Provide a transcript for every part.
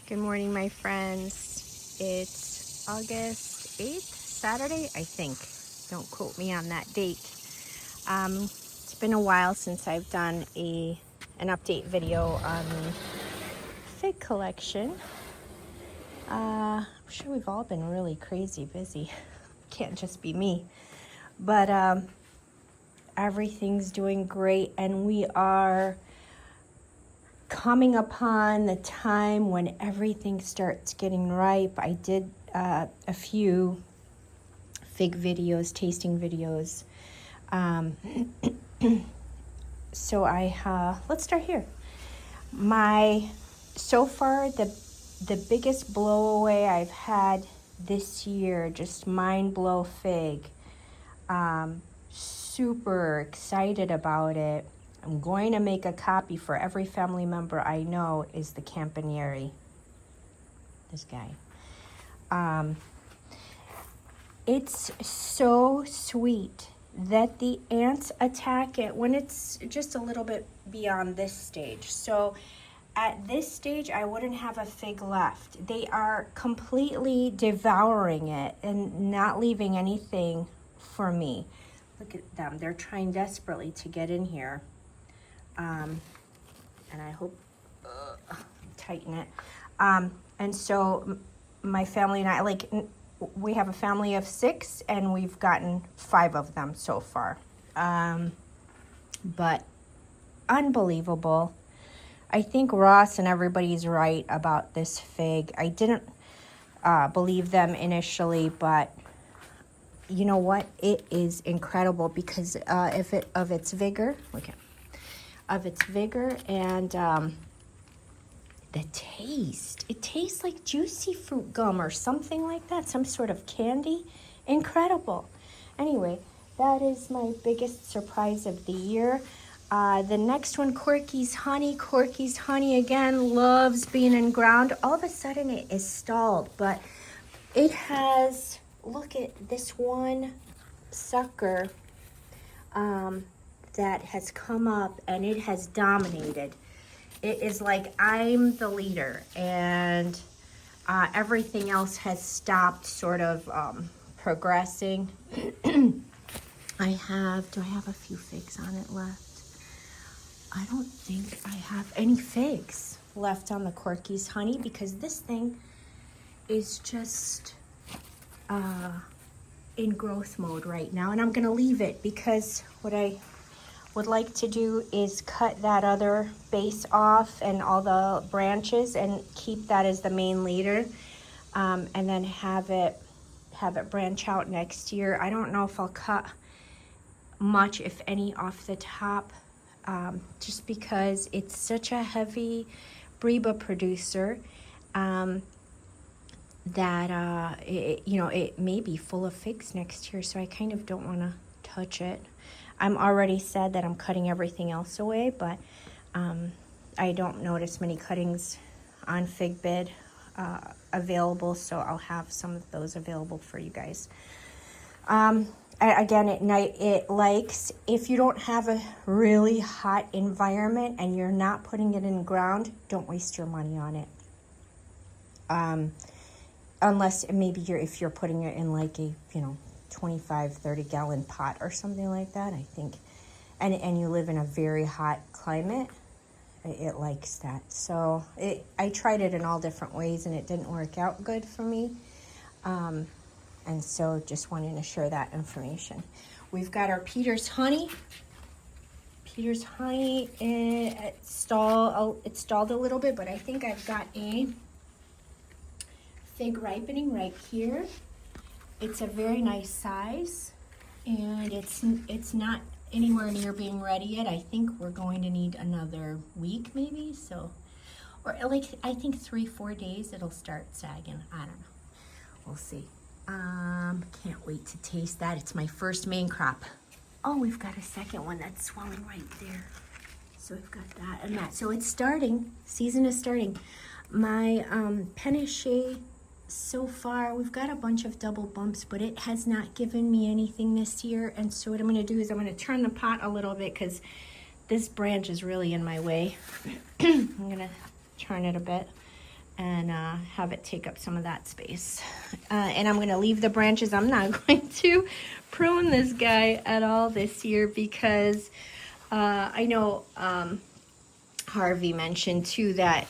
Good morning, my friends. It's August 8th, Saturday, I think. Don't quote me on that date. It's been a while since I've done an update video on the fig collection. I'm sure we've all been really crazy busy. Can't just be me. But everything's doing great, and we are coming upon the time when everything starts getting ripe. I did a few fig videos, tasting videos. So let's start here. So far, the biggest blowaway I've had this year, just mind blow fig. Super excited about it. I'm going to make a copy for every family member I know, is the Campanieri. This guy. It's so sweet that the ants attack it when it's just a little bit beyond this stage. So at this stage, I wouldn't have a fig left. They are completely devouring it and not leaving anything for me. Look at them. They're trying desperately to get in here. And I hope, tighten it. And so my family and I, we have a family of 6 and we've gotten 5 of them so far. But unbelievable. I think Ross and everybody's right about this fig. I didn't believe them initially, but you know what? It is incredible because of its vigor. Look at of its vigor and the taste. It tastes like juicy fruit gum or something like that, some sort of candy. Incredible. Anyway, that is my biggest surprise of the year. The next one, Corky's Honey. Corky's Honey, again, loves being in ground. All of a sudden, it is stalled, but it has, look at this one sucker that has come up and it has dominated. It is like I'm the leader and everything else has stopped sort of progressing. Do I have a few figs on it left? I don't think I have any figs left on the Corky's Honey because this thing is just in growth mode right now, and I'm gonna leave it because what I would like to do is cut that other base off and all the branches and keep that as the main leader, and then have it branch out next year. I don't know if I'll cut much, if any, off the top, just because it's such a heavy Breba producer that it may be full of figs next year, so I kind of don't want to touch it. I'm already said that I'm cutting everything else away, but I don't notice many cuttings on FigBid available, so I'll have some of those available for you guys. Again, at night, it likes, if you don't have a really hot environment and you're not putting it in the ground, don't waste your money on it. Unless maybe if you're putting it in like a, 25, 30 gallon pot or something like that, I think, and you live in a very hot climate, it likes that. So I tried it in all different ways and it didn't work out good for me. And so just wanted to share that information. We've got our Peter's Honey. Peter's Honey, it stalled a little bit, but I think I've got a fig ripening right here. It's a very nice size, and it's not anywhere near being ready yet. I think we're going to need another week maybe, or I think 3-4 days it'll start sagging. I don't know. We'll see. Can't wait to taste that. It's my first main crop. Oh, we've got a second one that's swelling right there. So we've got that and that. So it's starting. Season is starting. My Peniche, so far, we've got a bunch of double bumps, but it has not given me anything this year. And so what I'm going to do is I'm going to turn the pot a little bit because this branch is really in my way. I'm going to turn it a bit. and have it take up some of that space. And I'm going to leave the branches. I'm not going to prune this guy at all this year because I know Harvey mentioned too that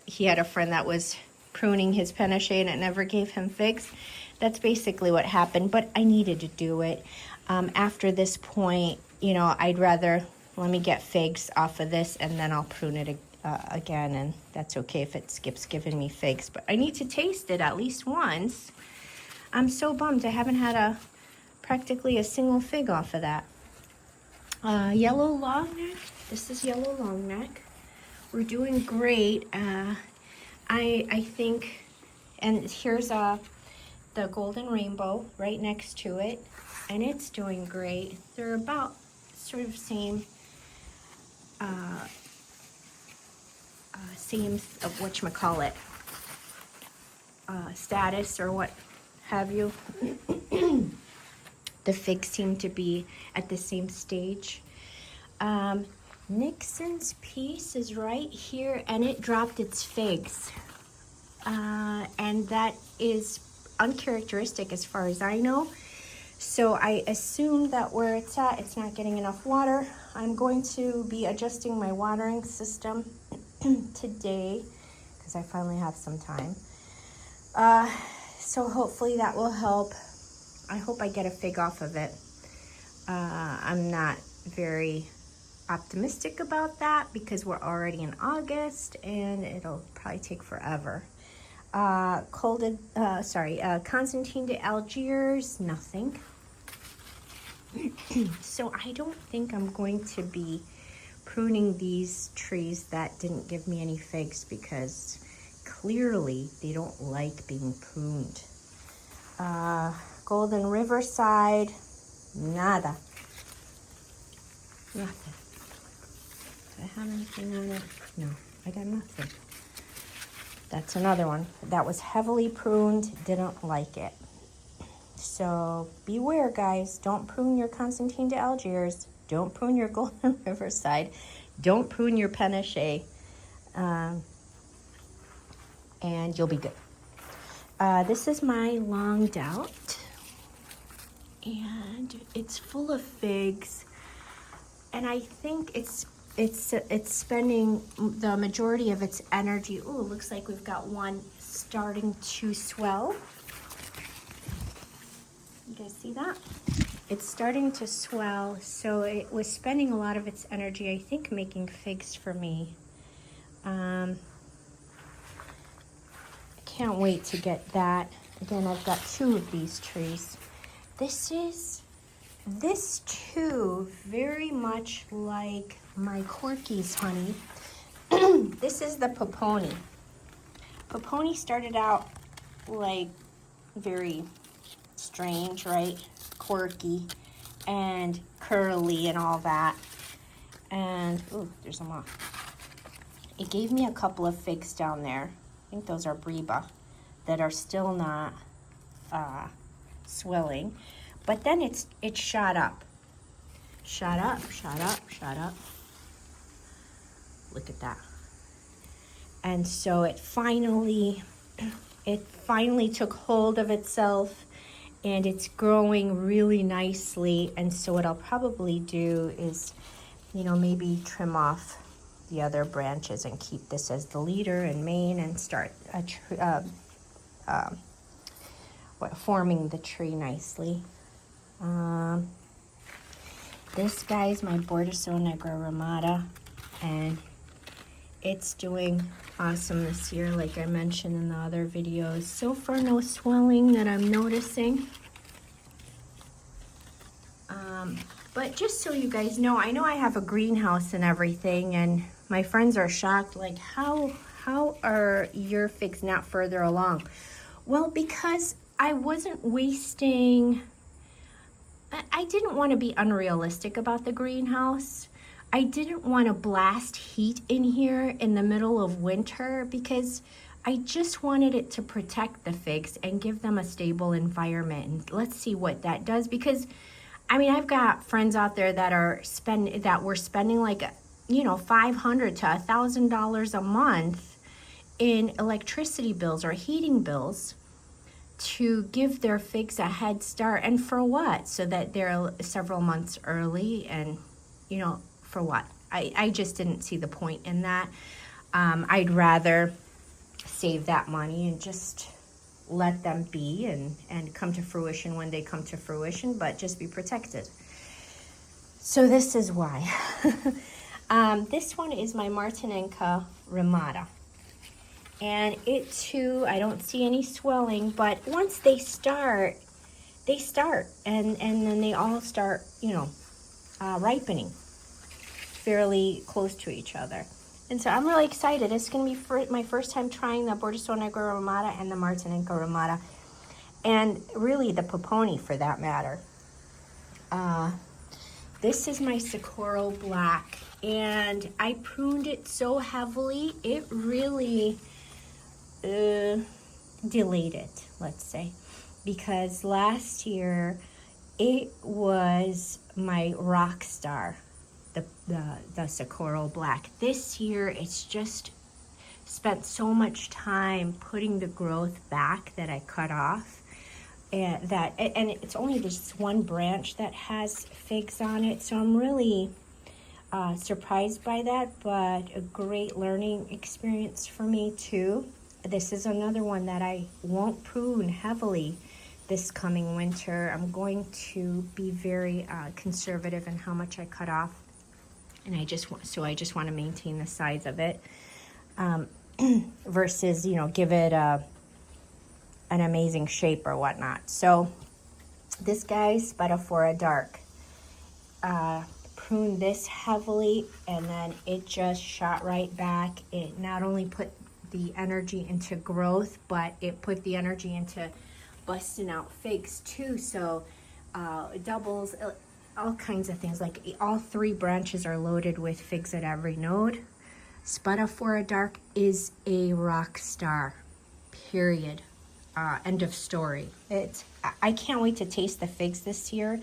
he had a friend that was pruning his panache and it never gave him figs. That's basically what happened, but I needed to do it. After this point, you know, I'd rather let me get figs off of this and then I'll prune it again, and that's okay if it skips giving me figs, but I need to taste it at least once. I'm so bummed I haven't had practically a single fig off of that. Yellow long neck. This is yellow long neck. We're doing great. I think, and here's the golden rainbow right next to it, and it's doing great. They're about sort of same of whatchamacallit, status or what have you. The figs seem to be at the same stage. Nixon's piece is right here, and it dropped its figs. And that is uncharacteristic as far as I know. So I assume that where it's at, it's not getting enough water. I'm going to be adjusting my watering system today because I finally have some time. So hopefully that will help. I hope I get a fig off of it. I'm not very optimistic about that because we're already in August and it'll probably take forever. Constantine de Algiers, nothing. So I don't think I'm going to be pruning these trees that didn't give me any figs because clearly they don't like being pruned. Golden Riverside, nada. Nothing. Do I have anything on it? No, I got nothing. That's another one that was heavily pruned, didn't like it. So beware, guys. Don't prune your Constantine de Algiers. Don't prune your Golden Riverside. Don't prune your panache. And you'll be good. This is my long doubt. And it's full of figs. And I think it's spending the majority of its energy. Ooh, looks like we've got one starting to swell. You guys see that? It's starting to swell, so it was spending a lot of its energy, I think, making figs for me. I can't wait to get that. Again, I've got 2 of these trees. This too, very much like my Corky's honey. This is the Poponi. Poponi started out like very strange, right? Quirky and curly and all that. And, ooh, there's a moth. It gave me a couple of figs down there. I think those are Breba that are still not swelling. But then it shot up. Shot up, shot up, shot up. Look at that. And so it finally took hold of itself, and it's growing really nicely. And so what I'll probably do is, you know, maybe trim off the other branches and keep this as the leader and main and start forming the tree nicely. This guy's my Bordetteau Negra Ramada, and it's doing awesome this year, like I mentioned in the other videos. So far, no swelling that I'm noticing. But just so you guys know, I know I have a greenhouse and everything, and my friends are shocked, like, how are your figs not further along? Well, because I wasn't wasting... I didn't want to be unrealistic about the greenhouse. I didn't want to blast heat in here in the middle of winter because I just wanted it to protect the figs and give them a stable environment. And let's see what that does, because I mean, I've got friends out there that were spending like, you know, $500 to $1,000 a month in electricity bills or heating bills to give their figs a head start. And for what? So that they're several months early, and you know, for what? I just didn't see the point in that. I'd rather save that money and just let them be and come to fruition when they come to fruition, but just be protected. So this is why. This one is my Martinenca Ramada. And it too, I don't see any swelling, but once they start. And then they all start, you know, ripening fairly close to each other. And so I'm really excited. It's going to be my first time trying the Bordeaux Negro Ramada and the Martinenca Ramada. And really the Poponi for that matter. This is my Socorro Black. And I pruned it so heavily, it really delayed it, let's say. Because last year, it was my Rockstar, the Socorro Black. This year, it's just spent so much time putting the growth back that I cut off. And it's only this one branch that has figs on it. So I'm really surprised by that, but a great learning experience for me too. This is another one that I won't prune heavily this coming winter. I'm going to be very conservative in how much I cut off, and I just want to maintain the size of it versus, you know, give it an amazing shape or whatnot. So this guy, Spadaphora Dark, pruned this heavily, and then it just shot right back. It not only put the energy into growth, but it put the energy into busting out figs too. So doubles, all kinds of things. Like all three branches are loaded with figs at every node. Spadaphora Dark is a rock star, period. End of story. I can't wait to taste the figs this year.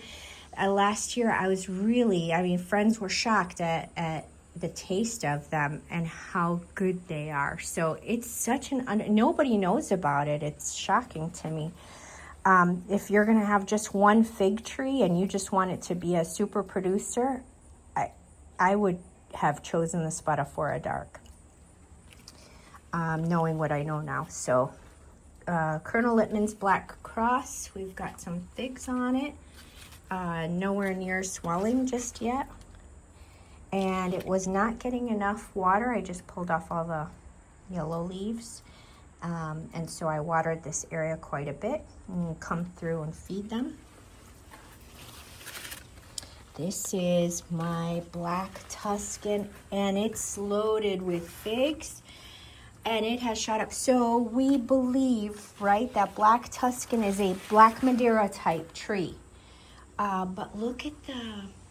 Last year I was really, friends were shocked at the taste of them and how good they are. So it's such nobody knows about it. It's shocking to me. If you're going to have just one fig tree and you just want it to be a super producer, I would have chosen the Spadaphora Dark, knowing what I know now. So Colonel Littman's Black Cross, we've got some figs on it. Nowhere near swelling just yet. And it was not getting enough water. I just pulled off all the yellow leaves. And so I watered this area quite a bit. And come through and feed them. This is my Black Tuscan, and it's loaded with figs. And it has shot up. So we believe, right, that Black Tuscan is a Black Madeira type tree. But look at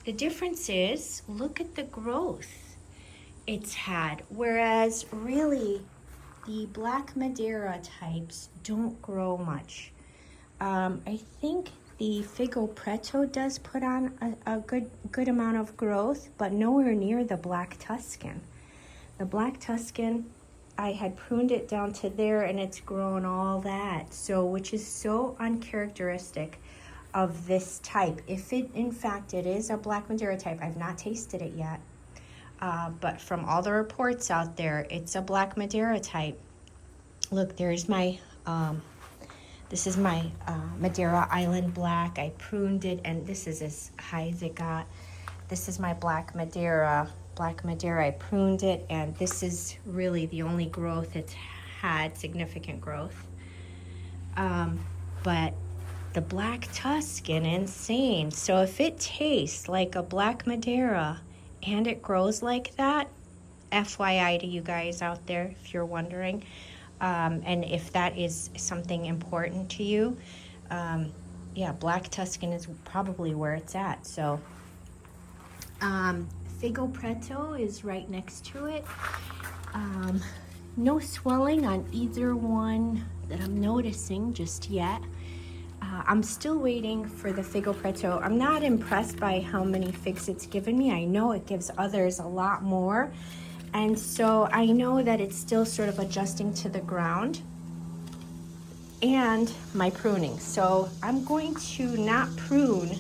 the difference is, look at the growth it's had. Whereas really, the Black Madeira types don't grow much. I think the Figo Preto does put on a good amount of growth, but nowhere near the Black Tuscan. The Black Tuscan, I had pruned it down to there, and it's grown all that. So, which is so uncharacteristic of this type. If it, in fact, it is a Black Madeira type, I've not tasted it yet. But from all the reports out there, it's a Black Madeira type. Look, there's my, this is my Madeira Island Black. I pruned it, and this is as high as it got. This is my Black Madeira. I pruned it, and this is really the only growth it's had, significant growth. But the Black Tuscan, insane. So if it tastes like a Black Madeira and it grows like that, FYI to you guys out there, if you're wondering, and if that is something important to you, yeah, Black Tuscan is probably where it's at. So Figo Preto is right next to it. No swelling on either one that I'm noticing just yet. I'm still waiting for the Figo Preto. I'm not impressed by how many figs it's given me. I know it gives others a lot more. And so I know that it's still sort of adjusting to the ground and my pruning. So I'm going to not prune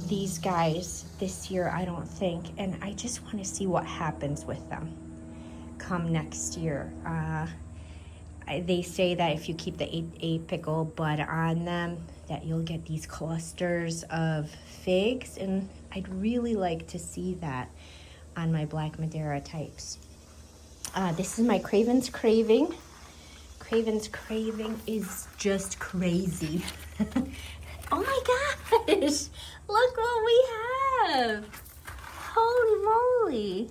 these guys this year, I don't think. And I just want to see what happens with them come next year. They say that if you keep the apical bud on them, that you'll get these clusters of figs. And I'd really like to see that on my Black Madeira types. This is my Craven's Craving. Craven's Craving is just crazy. Oh my gosh, look what we have. Holy moly.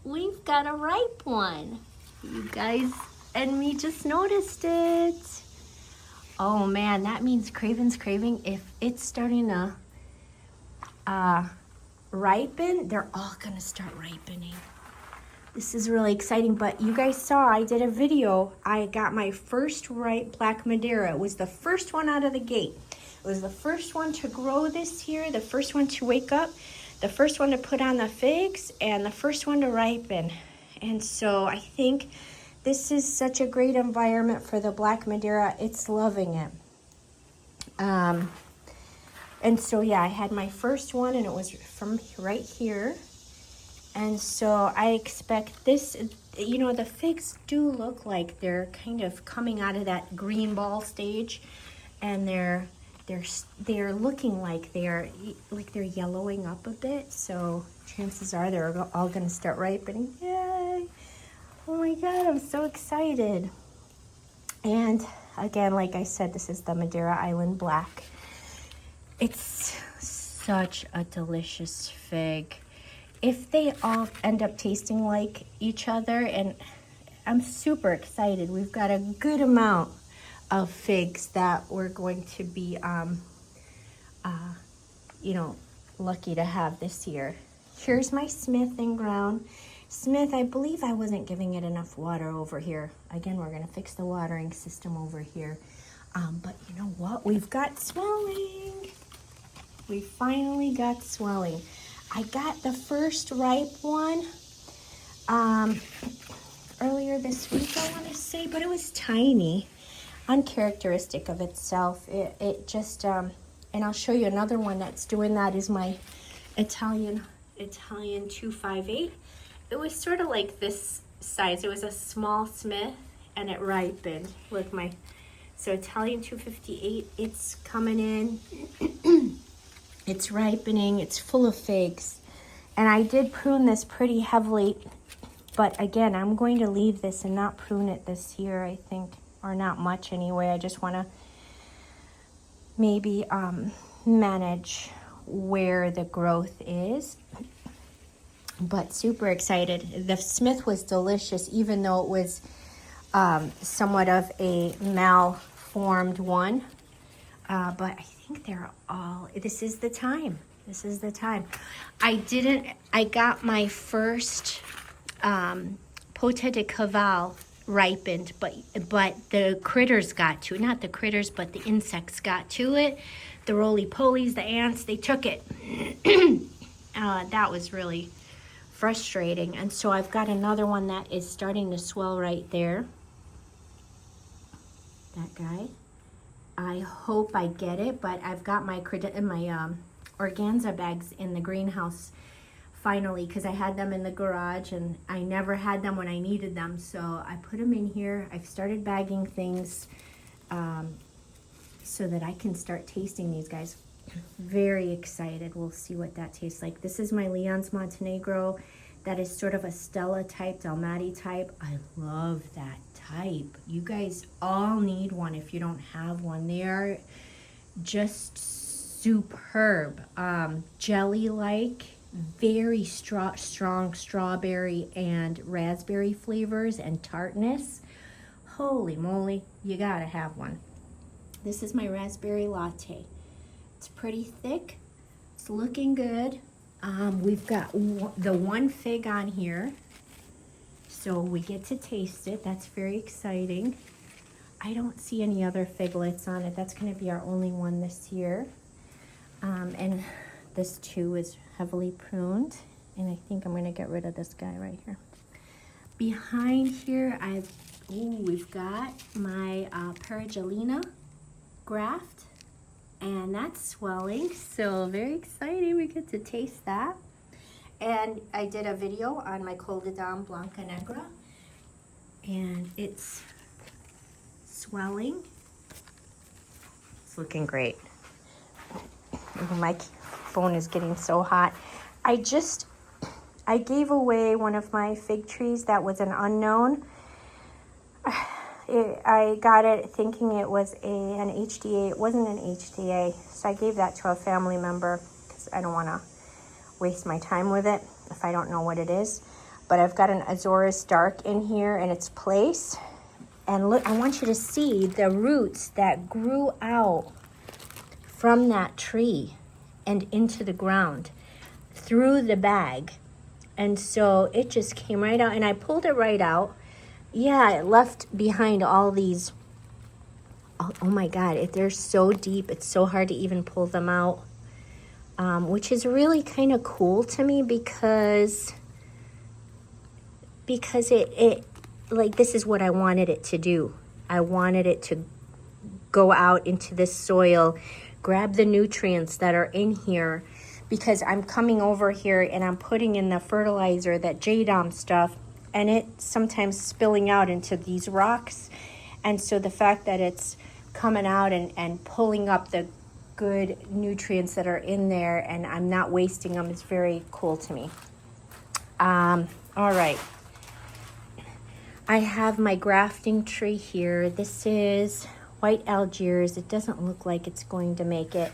We've got a ripe one. You guys and me just noticed it. Oh man, that means Craven's Craving, if it's starting to ripen, they're all gonna start ripening. This is really exciting, but you guys saw I did a video. I got my first ripe Black Madeira. It was the first one out of the gate. It was the first one to grow this year, the first one to wake up, the first one to put on the figs, and the first one to ripen. And so I think this is such a great environment for the Black Madeira. It's loving it. And so yeah, I had my first one and it was from right here. And so I expect this, you know, the figs do look like they're kind of coming out of that green ball stage, and they're looking like they're yellowing up a bit. So chances are they're all going to start ripening. Yay! Oh my God, I'm so excited. And again, like I said, this is the Madeira Island Black. It's such a delicious fig. If they all end up tasting like each other, and I'm super excited. We've got a good amount of figs that we're going to be, you know, lucky to have this year. Here's my Smith in ground. Smith, I believe I wasn't giving it enough water over here. Again, we're gonna fix the watering system over here. But you know what? We've got swelling. We finally got swelling. I got the first ripe one earlier this week, I want to say, but it was tiny, uncharacteristic of itself. It just, and I'll show you another one that's doing that is my Italian 258. It was sort of like this size. It was a small Smith and it ripened. Look, so Italian 258, it's coming in. It's ripening, it's full of figs. And I did prune this pretty heavily, but again, I'm going to leave this and not prune it this year, I think, or not much anyway. I just wanna maybe manage where the growth is. But super excited. The Smith was delicious, even though it was somewhat of a malformed one. But I think they're all, this is the time. This is the time. I got my first Pota de Caval ripened, but the critters got to it. Not the critters, but the insects got to it. The roly-polies, the ants, they took it. That was really frustrating. And so I've got another one that is starting to swell right there. That guy. I hope I get it, but I've got my organza bags in the greenhouse finally, because I had them in the garage and I never had them when I needed them. So I put them in here. I've started bagging things so that I can start tasting these guys. Very excited. We'll see what that tastes like. This is my Leon's Montenegro. That is sort of a Stella type, Dalmati type. I love that type. You guys all need one if you don't have one. They are just superb. Jelly-like, very strong strawberry and raspberry flavors and tartness. Holy moly, you gotta have one. This is my raspberry latte. It's pretty thick. It's looking good. We've got the one fig on here, so we get to taste it. That's very exciting. I don't see any other figlets on it. That's going to be our only one this year. And this too is heavily pruned. And I think I'm gonna get rid of this guy right here. Behind here, we've got my Perigellina graft, and that's swelling, so very exciting. We get to taste that. And I did a video on my Col de Dame Blanca Negra, and it's swelling. It's looking great. My phone is getting so hot. I gave away one of my fig trees that was an unknown. I got it thinking it was an HDA. It wasn't an HDA, so I gave that to a family member because I don't want to waste my time with it if I don't know what it is. But I've got an Azores Dark in here in its place. And look, I want you to see the roots that grew out from that tree and into the ground through the bag. And so it just came right out, and I pulled it right out. Yeah, it left behind all these, oh my God, they're so deep. It's so hard to even pull them out, which is really kind of cool to me because it like, this is what I wanted it to do. I wanted it to go out into this soil, grab the nutrients that are in here, because I'm coming over here and I'm putting in the fertilizer, that JDOM stuff, and it's sometimes spilling out into these rocks. And so the fact that it's coming out and pulling up the good nutrients that are in there and I'm not wasting them is very cool to me. All right. I have my grafting tree here. This is white Algiers. It doesn't look like it's going to make it.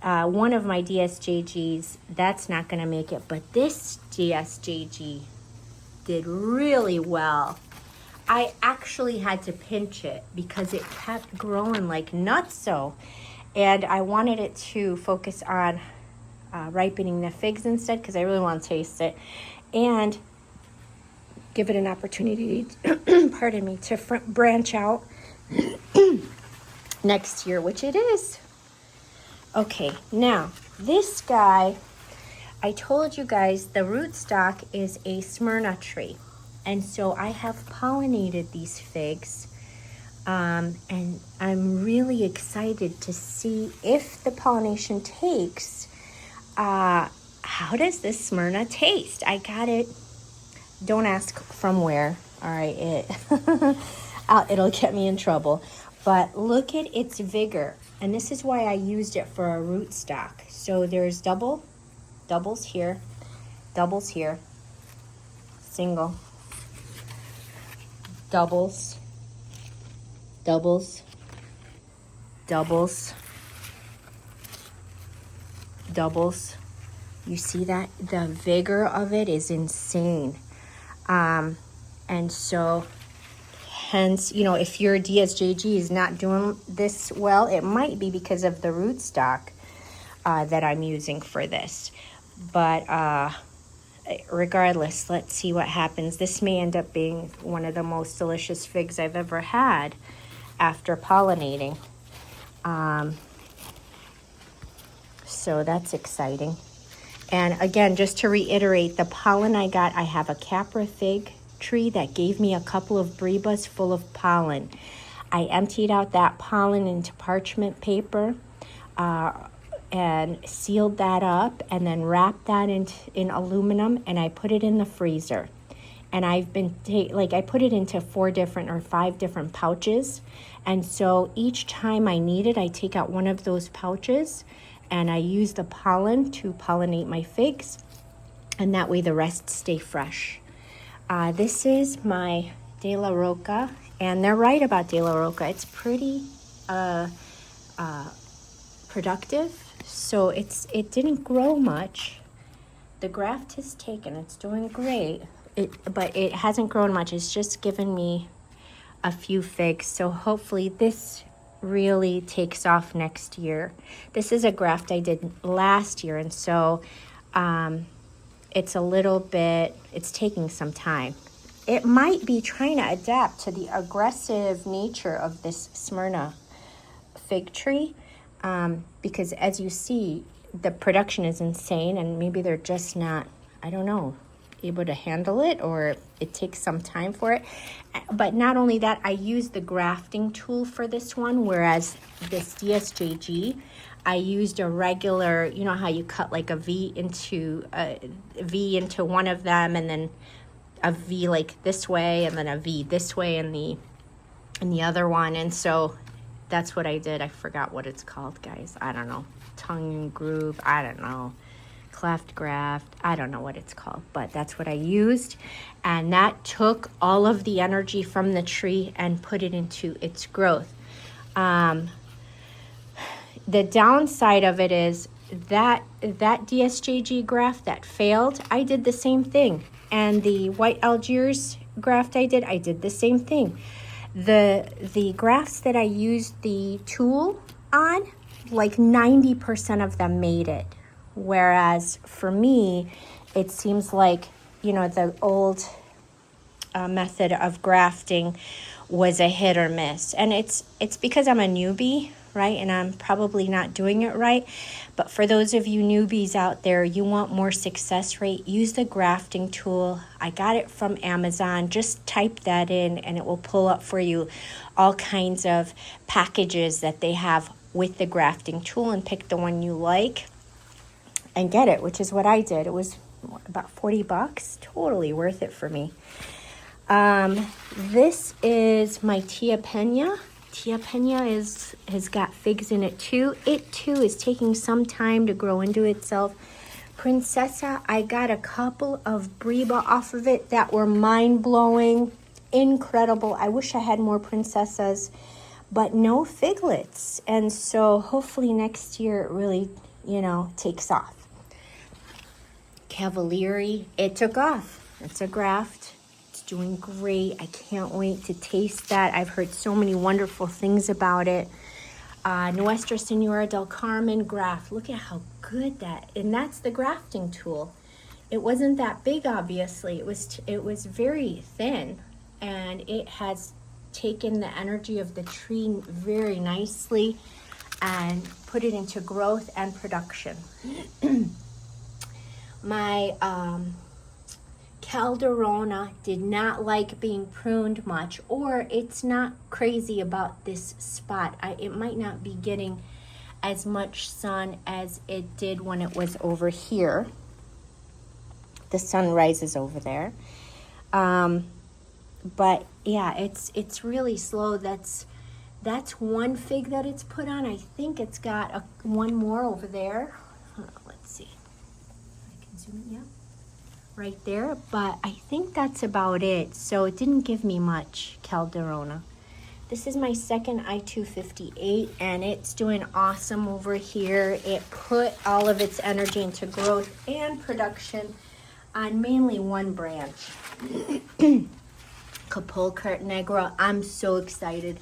One of my DSJGs, that's not going to make it, but this DSJG did really well. I actually had to pinch it because it kept growing like nutso, and I wanted it to focus on ripening the figs instead because I really want to taste it and give it an opportunity, pardon me, to branch out next year, which it is. Okay, now this guy, I told you guys the rootstock is a Smyrna tree. And so I have pollinated these figs. And I'm really excited to see if the pollination takes. How does this Smyrna taste? I got it. Don't ask from where. All right, it'll get me in trouble. But look at its vigor. And this is why I used it for a rootstock. So there's doubles here, single, doubles, doubles, doubles. You see that? The vigor of it is insane. And so hence, you know, if your DSJG is not doing this well, it might be because of the rootstock that I'm using for this. But regardless, let's see what happens. This may end up being one of the most delicious figs I've ever had after pollinating. So that's exciting. And again, just to reiterate, the pollen I got, I have a Capra fig tree that gave me a couple of brevas full of pollen. I emptied out that pollen into parchment paper and sealed that up and then wrapped that in aluminum, and I put it in the freezer. And I've been I put it into 4 different or 5 different pouches, and so each time I need it, I take out one of those pouches and I use the pollen to pollinate my figs, and that way the rest stay fresh. This is my De La Roca, and they're right about De La Roca. It's pretty productive, so it didn't grow much. The graft is taken, it's doing great, but it hasn't grown much. It's just given me a few figs, so hopefully this really takes off next year. This is a graft I did last year, and so it's taking some time. It might be trying to adapt to the aggressive nature of this Smyrna fig tree, because as you see, the production is insane, and maybe they're just not I don't know, able to handle it, or it takes some time for it. But not only that, I used the grafting tool for this one, whereas this DSJG, I used a regular, you know how you cut like a V into one of them, and then a V like this way, and then a V this way in the other one. And so that's what I did. I forgot what it's called, guys. I don't know. Tongue and groove. I don't know. Cleft graft. I don't know what it's called, but that's what I used. And that took all of the energy from the tree and put it into its growth. The downside of it is that DSJG graft that failed, I did the same thing. And the white Algiers graft I did the same thing. The grafts that I used the tool on, like 90% of them made it. Whereas for me, it seems like, you know, the old method of grafting was a hit or miss. And it's because I'm a newbie, right? And I'm probably not doing it right. But for those of you newbies out there, you want more success rate, use the grafting tool. I got it from Amazon. Just type that in and it will pull up for you all kinds of packages that they have with the grafting tool, and pick the one you like and get it, which is what I did. It was about $40, totally worth it for me. This is my Tia Pena. Tia Pena has got figs in it too. It too is taking some time to grow into itself. Princessa, I got a couple of Breba off of it that were mind-blowing, incredible. I wish I had more princessas, but no figlets. And so hopefully next year it really, you know, takes off. Cavalieri, it took off. It's a graft. Doing great. I can't wait to taste that. I've heard so many wonderful things about it. Nuestra Senora del Carmen graft. Look at how good that, and that's the grafting tool. It wasn't that big, obviously. It was very thin, and it has taken the energy of the tree very nicely and put it into growth and production. My Calderona did not like being pruned much, or it's not crazy about this spot. It might not be getting as much sun as it did when it was over here. The sun rises over there. But yeah, it's really slow. That's one fig that it's put on. I think it's got one more over there. Let's see. I can zoom in, yeah. Right there, but I think that's about it. So it didn't give me much Calderona. This is my second I-258, and it's doing awesome over here. It put all of its energy into growth and production on mainly one branch. Capulcar Negra, I'm so excited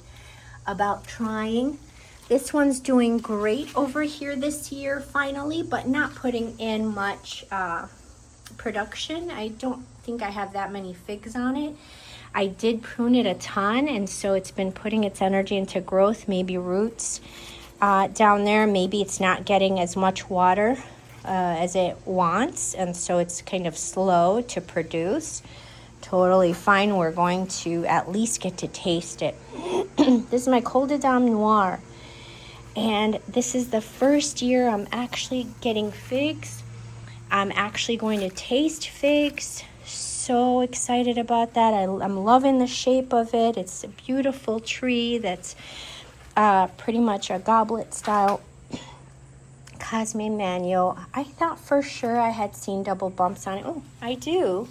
about trying. This one's doing great over here this year finally, but not putting in much production. I don't think I have that many figs on it. I did prune it a ton, and so it's been putting its energy into growth, maybe roots down there. Maybe it's not getting as much water as it wants, and so it's kind of slow to produce. Totally fine. We're going to at least get to taste it. This is my Col de Dame Noir, and this is the first year I'm actually getting figs. I'm actually going to taste figs. So excited about that. I'm loving the shape of it. It's a beautiful tree that's pretty much a goblet style. Cosme Manuel. I thought for sure I had seen double bumps on it. Oh, I do.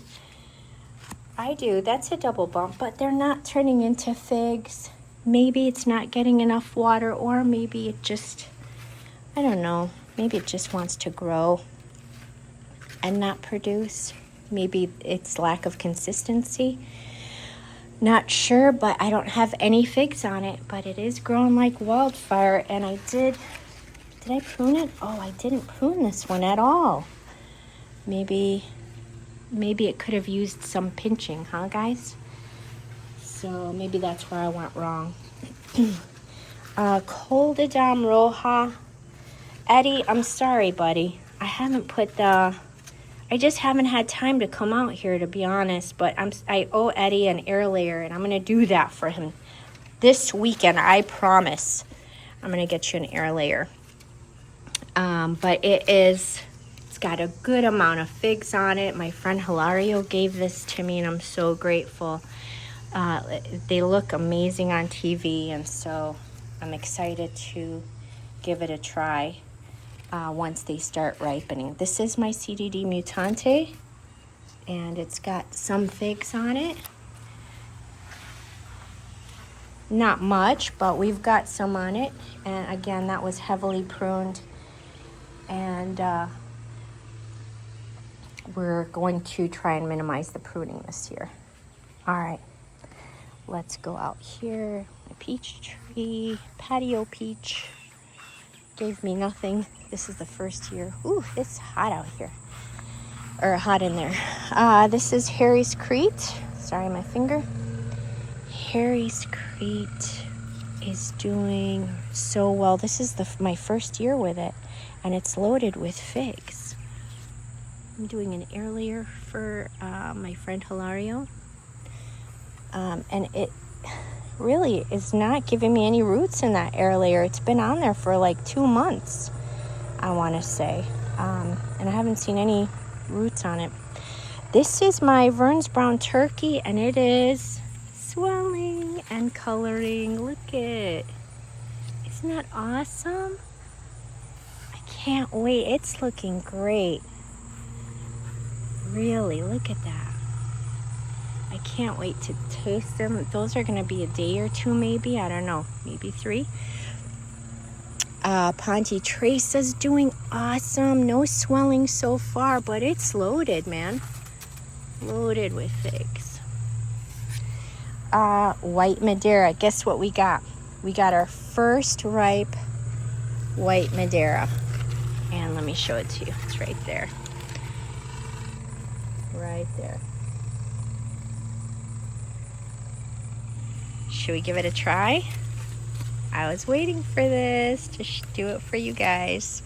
That's a double bump, but they're not turning into figs. Maybe it's not getting enough water, or maybe it just, I don't know. Maybe it just wants to grow and not produce. Maybe it's lack of consistency. Not sure, but I don't have any figs on it, but it is growing like wildfire. And I did I prune it? Oh, I didn't prune this one at all. Maybe it could have used some pinching, huh, guys? So maybe that's where I went wrong. Col de Dame Roja. Eddie, I'm sorry, buddy. I haven't put the I just haven't had time to come out here, to be honest, but I owe Eddie an air layer, and I'm going to do that for him this weekend. I promise I'm going to get you an air layer. But it's got a good amount of figs on it. My friend Hilario gave this to me, and I'm so grateful. They look amazing on TV, and so I'm excited to give it a try once they start ripening. This is my CDD Mutante, and it's got some figs on it. Not much, but we've got some on it. And again, that was heavily pruned. And we're going to try and minimize the pruning this year. All right, let's go out here. My peach tree, patio peach, gave me nothing. This is the first year. Ooh, it's hot out here. Or hot in there. This is Harry's Crete. Sorry, my finger. Harry's Crete is doing so well. This is my first year with it, and it's loaded with figs. I'm doing an air layer for my friend Hilario. And it really is not giving me any roots in that air layer. It's been on there for like 2 months, I want to say. And I haven't seen any roots on it. This is my Vern's Brown Turkey, and it is swelling and coloring. Look it. Isn't that awesome? I can't wait. It's looking great. Really, look at that. I can't wait to taste them. Those are going to be a day or two, maybe. I don't know. Maybe 3. Ponte Trace's doing awesome. No swelling so far, but it's loaded, man. Loaded with figs. White Madeira. Guess what we got? We got our first ripe white Madeira. And let me show it to you. It's right there. Right there. Should we give it a try? I was waiting for this to do it for you guys.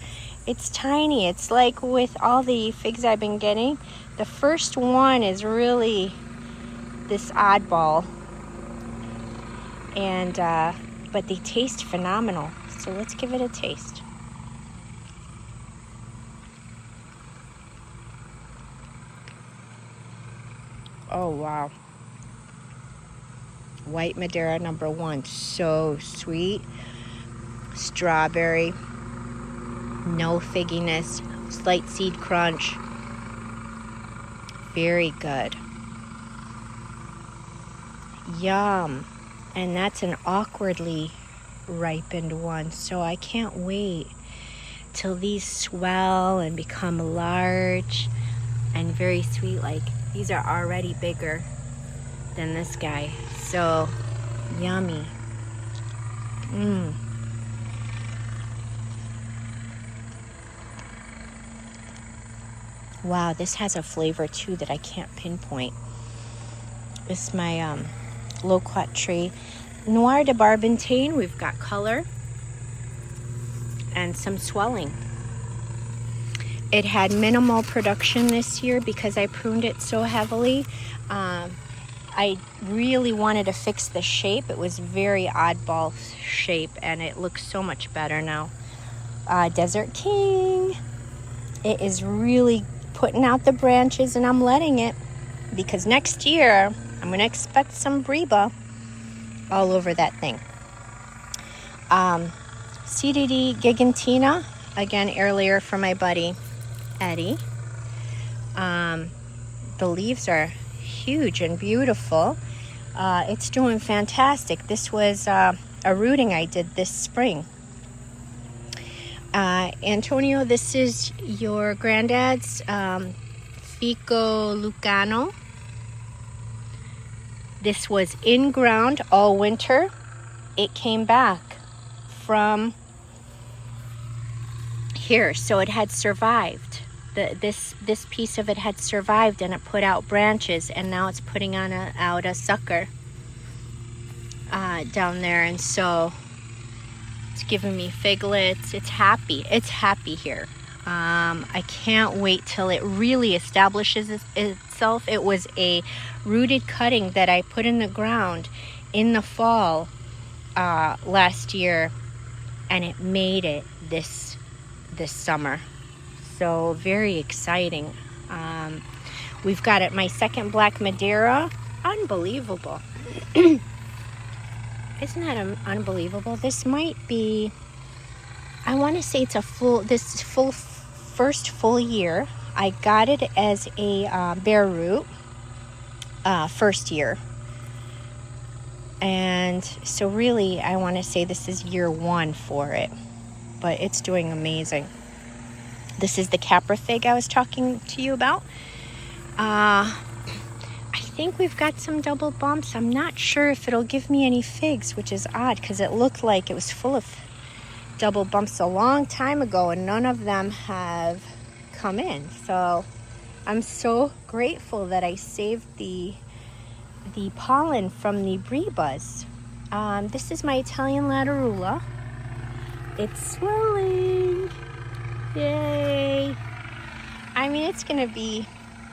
It's tiny. It's like with all the figs I've been getting, the first one is really this oddball. And but they taste phenomenal. So let's give it a taste. Oh wow. White Madeira #1, so sweet. Strawberry, no figginess, slight seed crunch. Very good. Yum. And that's an awkwardly ripened one, so I can't wait till these swell and become large and very sweet. Like, these are already bigger than this guy. So yummy. Wow, this has a flavor too that I can't pinpoint. This is my loquat tree. Noir de Barbentine. We've got color and some swelling. It had minimal production this year because I pruned it so heavily. I really wanted to fix the shape. It was very oddball shape, and it looks so much better now. Desert King. It is really putting out the branches, and I'm letting it, because next year I'm going to expect some Breba all over that thing. CDD Gigantina. Again, air layer for my buddy Eddie. The leaves are huge and beautiful. It's doing fantastic. This was a rooting I did this spring. Antonio, this is your granddad's Fico Lucano. This was in ground all winter. It came back from here, so it had survived. This piece of it had survived, and it put out branches, and now it's putting out a sucker down there, and so it's giving me figlets. It's happy. It's happy here. I can't wait till it really establishes itself. It was a rooted cutting that I put in the ground in the fall last year, and it made it this summer. So very exciting. We've got it, my second black Madeira. Unbelievable. Isn't that unbelievable? This might be, I want to say it's first full year. I got it as a bare root first year. And so really, I want to say this is year 1 for it. But it's doing amazing. This is the Capra fig I was talking to you about. I think we've got some double bumps. I'm not sure if it'll give me any figs, which is odd because it looked like it was full of double bumps a long time ago and none of them have come in. So I'm so grateful that I saved the pollen from the bee buzz. This is my Italian Latarula. It's swelling. Yay. I mean, it's gonna be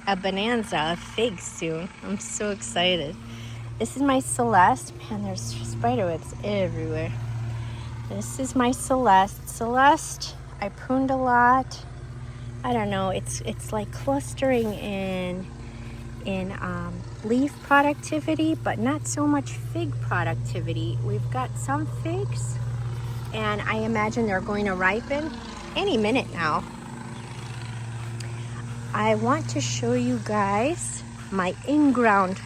a bonanza of figs soon. I'm so excited. This is my Celeste. Man, there's spiderwebs everywhere. This is my Celeste. Celeste, I pruned a lot. I don't know, it's like clustering in leaf productivity, but not so much fig productivity. We've got some figs, and I imagine they're going to ripen any minute now. I want to show you guys my in-ground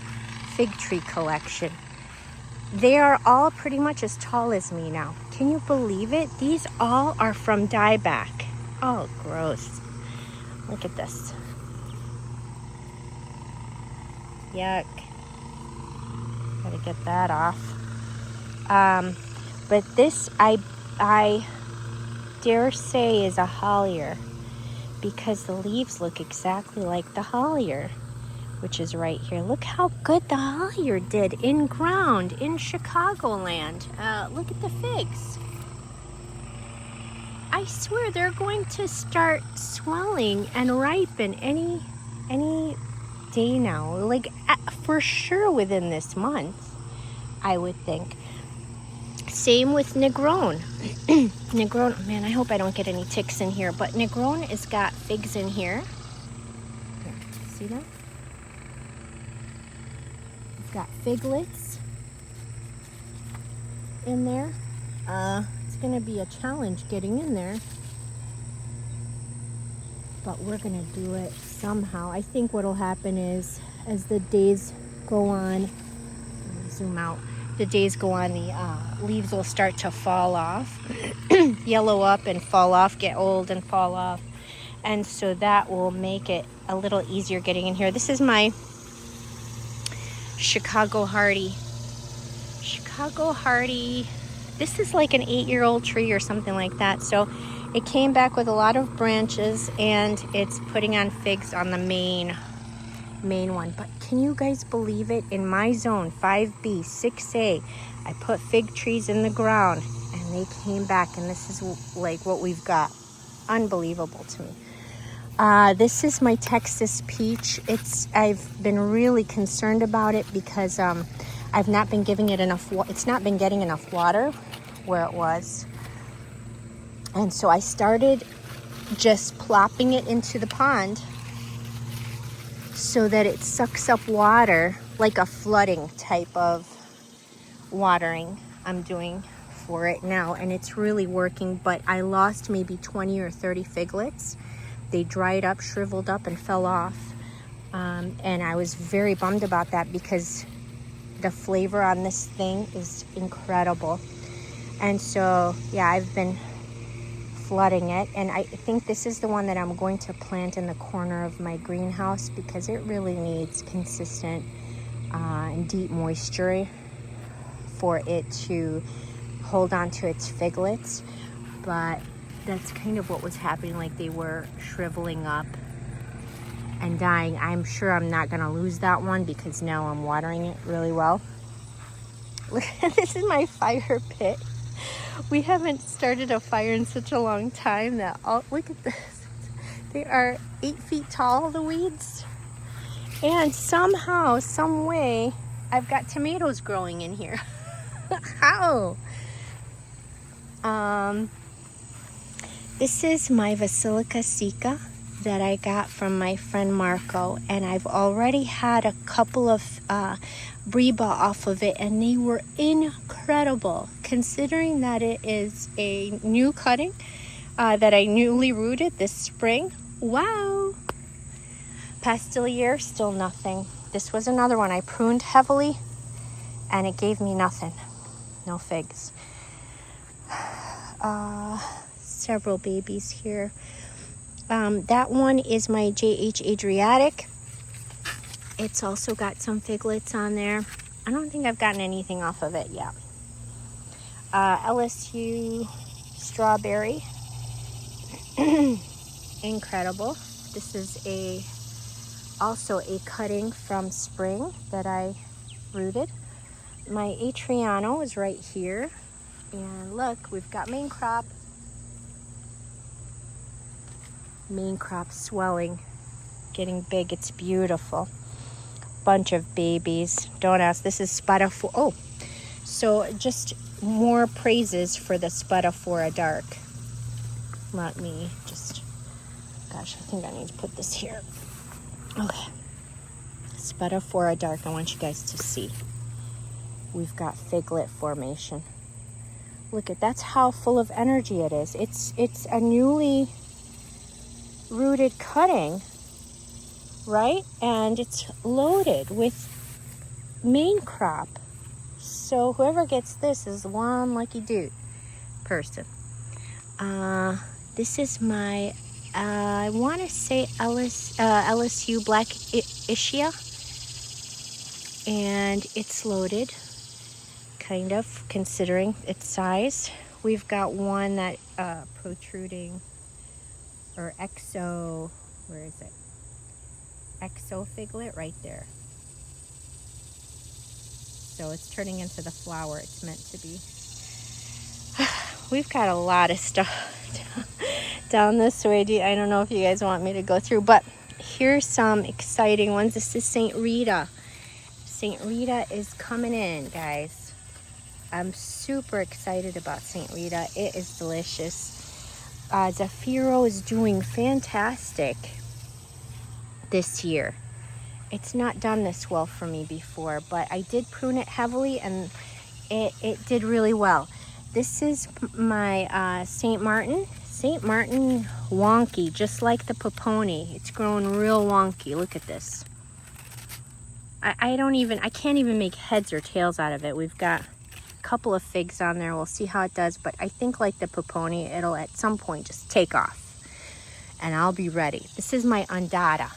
fig tree collection. They are all pretty much as tall as me now. Can you believe it? These all are from dieback. Oh, gross. Look at this. Yuck. Gotta get that off. But this, I dare say, is a Hollier, because the leaves look exactly like the Hollier, which is right here. Look how good the Hollier did in ground in Chicagoland. Look at the figs. I swear they're going to start swelling and ripen any day now, like for sure within this month, I would think. Same with Negron. Negron, man, I hope I don't get any ticks in here, but Negron has got figs in here. See that? It's got figlets in there. It's gonna be a challenge getting in there, but we're gonna do it somehow. I think what'll happen is, as the days go on, let me zoom out, the days go on, the leaves will start to fall off, yellow up and fall off, get old and fall off. And so that will make it a little easier getting in here. This is my Chicago Hardy. Chicago Hardy. This is like an 8-year-old tree or something like that. So it came back with a lot of branches, and it's putting on figs on the main one. But can you guys believe it? In my zone, 5B, 6A, I put fig trees in the ground, and they came back, and this is like what we've got. Unbelievable to me. This is my Texas peach. I've been really concerned about it because I've not been giving it enough. It's not been getting enough water where it was, and so I started just plopping it into the pond so that it sucks up water, like a flooding type of watering I'm doing for it now, and it's really working. But I lost maybe 20 or 30 figlets. They dried up, shriveled up, and fell off, and I was very bummed about that because the flavor on this thing is incredible. And so yeah, I've been flooding it, and I think this is the one that I'm going to plant in the corner of my greenhouse because it really needs consistent and deep moisture for it to hold on to its figlets. But that's kind of what was happening, like they were shriveling up and dying. I'm sure I'm not going to lose that one because now I'm watering it really well. Look, this is my fire pit. We haven't started a fire in such a long time that look at this. It's They are 8 feet tall, the weeds. And somehow, some way, I've got tomatoes growing in here. How? This is my Basilica Sica that I got from my friend Marco, and I've already had a couple of breba off of it, and they were incredible, considering that it is a new cutting that I newly rooted this spring. Wow! Pastilier, still nothing. This was another one I pruned heavily, and it gave me nothing. No figs. Several babies here. That one is my JH Adriatic. It's also got some figlets on there. I don't think I've gotten anything off of it yet. LSU Strawberry. Incredible. This is also a cutting from spring that I rooted. My Atriano is right here. And look, we've got main crop. Main crop swelling, getting big. It's beautiful. Bunch of babies. Don't ask. This is Spadaphora. Oh, so just more praises for the Spadaphora Dark. Let me just, gosh, I think I need to put this here. Okay. Spadaphora Dark. I want you guys to see. We've got figlet formation. Look at, that's how full of energy it is. It's a newly rooted cutting, right? And it's loaded with main crop. So whoever gets this is one lucky dude person. This is my I want to say LSU Black Ischia, and it's loaded, kind of, considering its size. We've got one that protruding, or exo, where is it? Exo figlet right there. So it's turning into the flower it's meant to be. We've got a lot of stuff down this way. I don't know if you guys want me to go through, but here's some exciting ones. This is St. Rita. St. Rita is coming in, guys. I'm super excited about St. Rita. It is delicious. Zafiro is doing fantastic this year. It's not done this well for me before, but I did prune it heavily, and it did really well. This is my St. Martin. St. Martin wonky, just like the Poponi. It's growing real wonky. Look at this. I can't even make heads or tails out of it. We've got a couple of figs on there. We'll see how it does, but I think like the Poponi, it'll at some point just take off, and I'll be ready. This is my Ondata.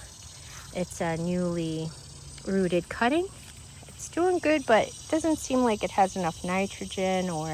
It's a newly rooted cutting. It's doing good, but it doesn't seem like it has enough nitrogen or